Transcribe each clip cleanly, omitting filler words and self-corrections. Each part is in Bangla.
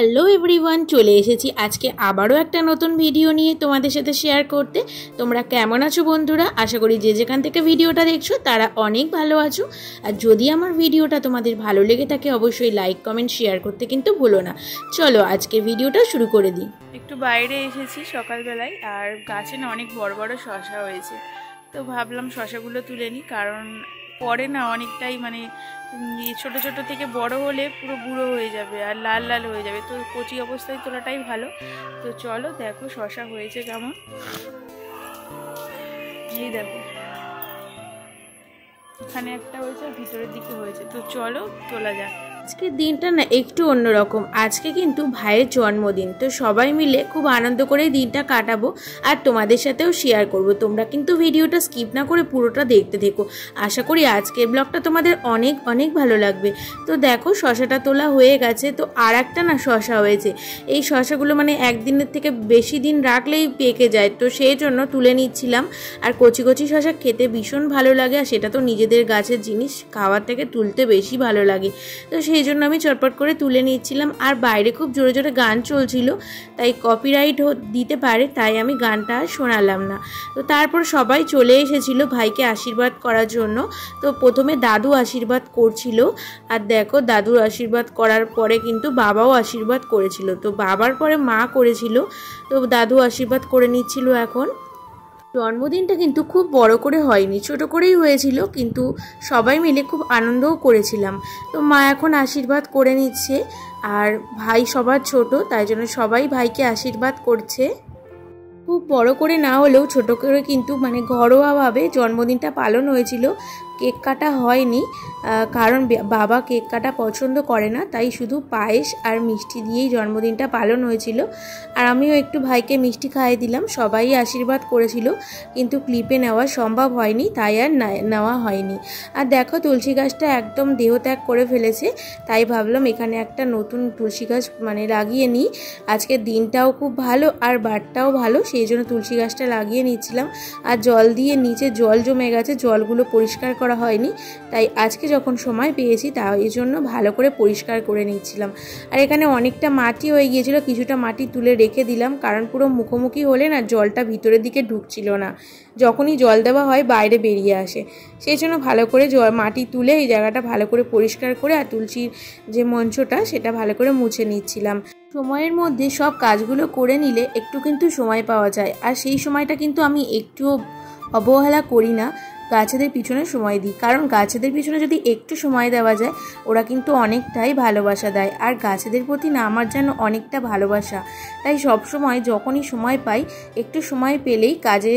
হ্যালো এভরিওয়ান, চলে এসেছি আজকে আবারও একটা নতুন ভিডিও নিয়ে তোমাদের সাথে শেয়ার করতে। তোমরা কেমন আছো বন্ধুরা? আশা করি যে যেখান থেকে ভিডিওটা দেখছো তারা অনেক ভালো আছো। আর যদি আমার ভিডিওটা তোমাদের ভালো লেগে থাকে অবশ্যই লাইক কমেন্ট শেয়ার করতে কিন্তু ভুলো না। চলো আজকে ভিডিওটা শুরু করে দিই। একটু বাইরে এসেছি সকালবেলায়, আর গাছে না অনেক বড় বড় শসা হয়েছে, তো ভাবলাম শসাগুলো তুলে নিই, কারণ পরে না অনেকটাই ছোট ছোট থেকে বড় হলে পুরো বুড়ো হয়ে যাবে আর লাল লাল হয়ে যাবে, তো কচি অবস্থায় তোলাটাই ভালো। তো চলো দেখো শসা হয়েছে কেমন। এই দেখো এখানে একটা হয়েছে আর ভিতরের দিকে হয়েছে, তো চলো তোলা যাক। আজকের দিনটা না একটু অন্যরকম। আজকে কিন্তু ভাইয়ের জন্মদিন, তো সবাই মিলে খুব আনন্দ করে দিনটা কাটাবো আর তোমাদের সাথেও শেয়ার করব। তোমরা কিন্তু ভিডিওটা স্কিপ না করে পুরোটা দেখতে থেকো। আশা করি আজকের ব্লগটা তোমাদের অনেক অনেক ভালো লাগবে। তো দেখো শসাটা তোলা হয়ে গেছে, তো আর একটা না শসা হয়েছে। এই শসাগুলো একদিনের থেকে বেশি দিন রাখলেই পেকে যায়, তো সেই জন্য তুলে নিচ্ছিলাম। আর কচি কচি শসা খেতে ভীষণ ভালো লাগে, আর সেটা তো নিজেদের গাছের জিনিস, খাওয়ার থেকে তুলতে বেশি ভালো লাগে। তো সেই জন্য আমি চটপট করে তুলে নিচ্ছিলাম। আর বাইরে খুব জোরে জোরে গান চলছিল, তাই কপিরাইট দিতে পারে, তাই আমি গানটা শোনালাম না। তো তারপর সবাই চলে এসেছিল ভাইকে আশীর্বাদ করার জন্য। তো প্রথমে দাদু আশীর্বাদ করছিল, আর দেখো দাদুর আশীর্বাদ করার পরে কিন্তু বাবাও আশীর্বাদ করেছিল। তো বাবার পরে মা করেছিল, তো দাদু আশীর্বাদ করে নিচ্ছিল এখন। জন্মদিনটা কিন্তু খুব বড় করে হয়নি, ছোট করেই হয়েছিল, কিন্তু সবাই মিলে খুব আনন্দও করেছিলাম। তো মা এখন আশীর্বাদ করে নিচ্ছে, আর ভাই সবার ছোট, তাই জন্য সবাই ভাইকে আশীর্বাদ করছে। খুব বড় করে না হলেও ছোট করে কিন্তু ঘরোয়াভাবে জন্মদিনটা পালন হয়েছিল। কেক কাটা হয়নি, কারণ বাবা কেক কাটা পছন্দ করে না, তাই শুধু পায়েস আর মিষ্টি দিয়েই জন্মদিনটা পালন হয়েছিল। আর আমিও একটু ভাইকে মিষ্টি খাইয়ে দিলাম। সবাই আশীর্বাদ করেছিল, কিন্তু ক্লিপে নেওয়া সম্ভব হয়নি, তাই আর নেওয়া হয়নি। আর দেখো তুলসী গাছটা একদম দেহত্যাগ করে ফেলেছে, তাই ভাবলাম এখানে একটা নতুন তুলসী গাছ লাগিয়ে নিই। আজকের দিনটাও খুব ভালো আর বারটাও ভালো, সেই জন্য তুলসী গাছটা লাগিয়ে নিচ্ছিলাম। আর জল দিয়ে নিচে জল জমে গেছে, জলগুলো পরিষ্কার করা হয়নি, তাই আজকে যখন সময় পেয়েছি তাই জন্য ভালো করে পরিষ্কার করে নিচ্ছিলাম। আর এখানে অনেকটা মাটি হয়ে গিয়েছিল, কিছুটা মাটি তুলে রেখে দিলাম, কারণ পুরো মুখোমুখি হলে না জলটা ভিতরের দিকে ঢুকছিল না, যখনই জল দেওয়া হয় বাইরে বেরিয়ে আসে। সেই জন্য ভালো করে মাটি তুলে এই জায়গাটা ভালো করে পরিষ্কার করে আর তুলসীর যে মঞ্চটা সেটা ভালো করে মুছে নিচ্ছিলাম। সময়ের মধ্যে সব কাজগুলো করে নিলে একটু কিন্তু সময় পাওয়া যায়, আর সেই সময়টা কিন্তু আমি একটুও অবহেলা করি না। গাছেদের পিছনে সময় দিই, কারণ গাছেদের পিছনে যদি একটু সময় দেওয়া যায় ওরা কিন্তু অনেকটাই ভালোবাসা দেয়। আর গাছেদের প্রতি না আমার যেন অনেকটা ভালোবাসা, তাই সব সময় যখনই সময় পাই একটু সময় পেলেই কাজে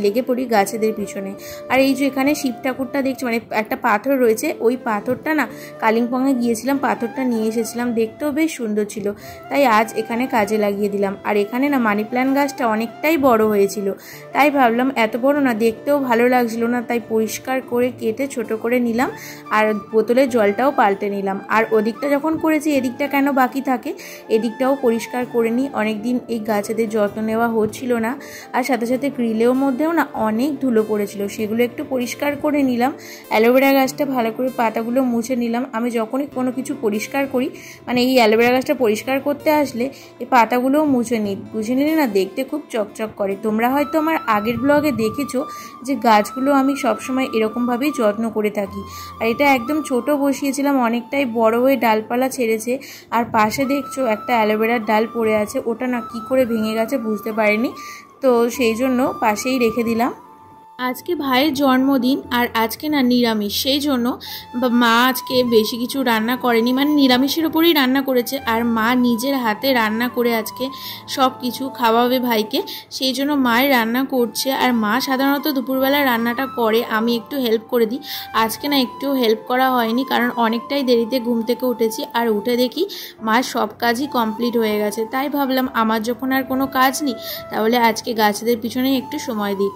লেগে পড়ি গাছেদের পিছনে। আর এই যে এখানে শিব ঠাকুরটা দেখছি, একটা পাথর রয়েছে, ওই পাথরটা না কালিম্পংয়ে গিয়েছিলাম, পাথরটা নিয়ে এসেছিলাম, দেখতেও বেশ সুন্দর ছিল, তাই আজ এখানে কাজে লাগিয়ে দিলাম। আর এখানে না মানি প্ল্যান্ট গাছটা অনেকটাই বড় হয়েছিল, তাই ভাবলাম এত বড় না দেখতেও ভালো লাগছিল না, তাই পরিষ্কার করে কেটে ছোট করে নিলাম, আর বোতলের জলটাও পাল্টে নিলাম। আর ওদিকটা যখন করেছি এদিকটা কেন বাকি থাকে, এদিকটাও পরিষ্কার করে নিই। অনেকদিন এই গাছেদের যত্ন নেওয়া হচ্ছিল না, আর সাথে সাথে গ্রিলের মধ্যেও না অনেক ধুলো পড়েছিল, সেগুলো একটু পরিষ্কার করে নিলাম। অ্যালোভেরা গাছটা ভালো করে পাতাগুলো মুছে নিলাম। আমি যখনই কোনো কিছু পরিষ্কার করি, এই অ্যালোভেরা গাছটা পরিষ্কার করতে আসলে এই পাতাগুলোও মুছে নিলে না দেখতে খুব চকচক করে। তোমরা হয়তো আমার আগের ব্লগে দেখেছো যে গাছগুলো আমি সবসময় এরকমভাবেই যত্ন করে থাকি। আর এটা একদম ছোট বসিয়েছিলাম, অনেকটাই বড় হয়ে ডালপালা ছেড়েছে। আর পাশে দেখছো একটা অ্যালোভেরার ডাল পড়ে আছে, ওটা না কি করে ভেঙে গেছে বুঝতে পারিনি, তো সেই জন্য পাশেই রেখে দিলাম। আজকে ভাইয়ের জন্মদিন, আর আজকে না নিরামিষ, সেই জন্য মা আজকে বেশি কিছু রান্না করেনি, নিরামিষের ওপরেই রান্না করেছে। আর মা নিজের হাতে রান্না করে আজকে সব কিছু খাওয়াবে ভাইকে, সেই জন্য মায়ের রান্না করছে। আর মা সাধারণত দুপুরবেলা রান্নাটা করে, আমি একটু হেল্প করে দিই। আজকে না একটু হেল্প করা হয়নি, কারণ অনেকটাই দেরিতে ঘুম থেকে উঠেছি, আর উঠে দেখি মার সব কাজই কমপ্লিট হয়ে গেছে। তাই ভাবলাম আমার যখন আর কোনো কাজ নেই, তাহলে আজকে গাছেদের পিছনেই একটু সময় দিই।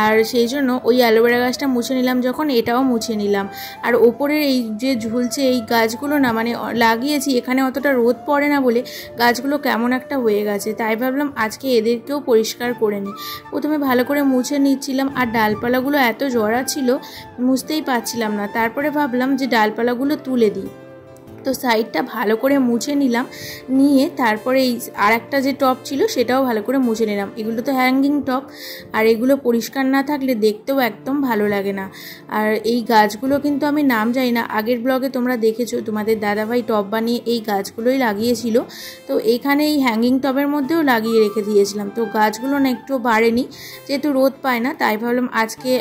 আর সেই জন্য ওই অ্যালোভেরা গাছটা মুছে নিলাম, যখন এটাও মুছে নিলাম। আর ওপরের এই যে ঝুলছে এই গাছগুলো না লাগিয়েছি, এখানে অতটা রোদ পড়ে না বলে গাছগুলো কেমন একটা হয়ে গেছে, তাই ভাবলাম আজকে এদেরকেও পরিষ্কার করে নিই। প্রথমে ভালো করে মুছে নিচ্ছিলাম, আর ডালপালাগুলো এত জড়া ছিল মুছতেই পারছিলাম না। তারপরে ভাবলাম যে ডালপালাগুলো তুলে দিই। তো সাইডটা ভালো করে মুছে নিলাম, নিয়ে তারপরে এই আর একটা যে টব ছিল সেটাও ভালো করে মুছে নিলাম। এগুলো তো হ্যাঙ্গিং টব, আর এগুলো পরিষ্কার না থাকলে দেখতেও একদম ভালো লাগে না। আর এই গাছগুলো কিন্তু আমি নাম জানি না, আগের ব্লগে তোমরা দেখেছো তোমাদের দাদাভাই টব বানিয়ে এই গাছগুলোই লাগিয়েছিল। তো এইখানে এই হ্যাঙ্গিং টবের মধ্যেও লাগিয়ে রেখে দিয়েছিলাম। তো গাছগুলো না একটু বাড়েনি, যেহেতু রোদ পায় না, তাই ভাবলাম আজকে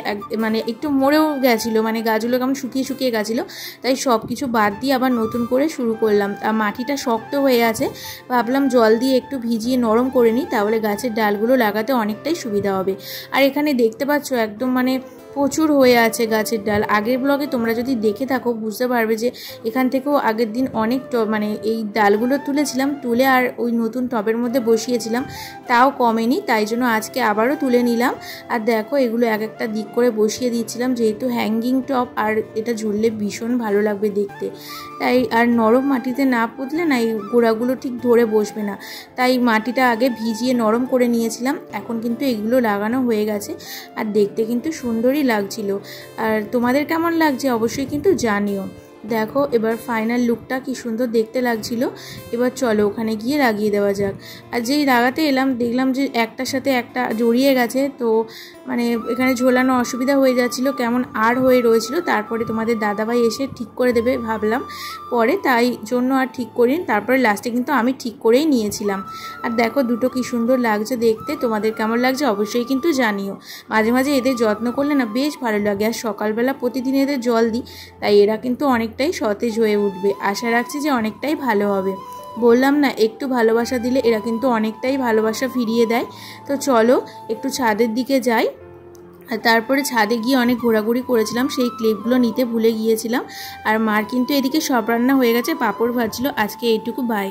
মানে একটু মরেও গেছিলো, মানে গাছগুলো কেমন শুকিয়ে শুকিয়ে গেছিলো, তাই সব কিছু বাদ দিয়ে আবার নতুন করে শুরু করলাম। আর মাটিটা শক্ত হয়ে আছে, ভাবলাম জল দিয়ে একটু ভিজিয়ে নরম করে নিই, তাহলে গাছের ডালগুলো লাগাতে অনেকটাই সুবিধা হবে। আর এখানে দেখতে পাচ্ছ একদম মানে প্রচুর হয়ে আছে গাছের ডাল। আগের ব্লগে তোমরা যদি দেখে থাকো বুঝতে পারবে যে এখান থেকেও আগের দিন অনেক মানে এই ডালগুলো তুলেছিলাম, তুলে আর ওই নতুন টবের মধ্যে বসিয়েছিলাম, তাও কমেনি, তাই জন্য আজকে আবারও তুলে নিলাম। আর দেখো এগুলো এক একটা দিক করে বসিয়ে দিচ্ছিলাম, যেহেতু হ্যাঙ্গিং টব আর এটা ঝুললে ভীষণ ভালো লাগবে দেখতে। তাই আর নরম মাটিতে না পুঁতলে না এই গোড়াগুলো ঠিক ধরে বসবে না, তাই মাটিটা আগে ভিজিয়ে নরম করে নিয়েছিলাম। এখন কিন্তু এগুলো লাগানো হয়ে গেছে, আর দেখতে কিন্তু সুন্দরই লাগছিল। আর তোমাদের কেমন লাগছে অবশ্যই কিন্তু জানিও। দেখো এবার ফাইনাল লুকটা কি সুন্দর দেখতে লাগছিল। এবার চলো ওখানে গিয়ে লাগিয়ে দেওয়া যাক। আর যেই লাগাতে এলাম দেখলাম যে একটার সাথে একটা জড়িয়ে গেছে, তো মানে এখানে ঝোলানো অসুবিধা হয়ে যাচ্ছিলো, কেমন আর হয়ে রয়েছিল। তারপরে তোমাদের দাদাভাই এসে ঠিক করে দেবে ভাবলাম পরে, তাই জন্য আর ঠিক করিনি। তারপরে লাস্টে কিন্তু আমি ঠিক করেই নিয়েছিলাম। আর দেখো দুটো কি সুন্দর লাগছে দেখতে, তোমাদের কেমন লাগছে অবশ্যই কিন্তু জানিও। মাঝে মাঝে এদের যত্ন করলে না বেশ ভালো লাগে। আর সকালবেলা প্রতিদিন এদের জল দিই, তাই এরা কিন্তু অনেকটাই সতেজ হয়ে উঠবে। আশা রাখছি যে অনেকটাই ভালো হবে। বললাম না একটু ভালোবাসা দিলে এরা কিন্তু অনেকটাই ভালোবাসা ফিরিয়ে দেয়। তো চলো একটু ছাদের দিকে যাই। আর তারপরে ছাদে গিয়ে অনেক ঘোরাঘুরি করেছিলাম, সেই ক্লিপগুলো নিতে ভুলে গিয়েছিলাম। আর মার কিন্তু এদিকে সব রান্না হয়ে গেছে, পাঁপড় ভাজছিল। আজকে এইটুকু, বাই।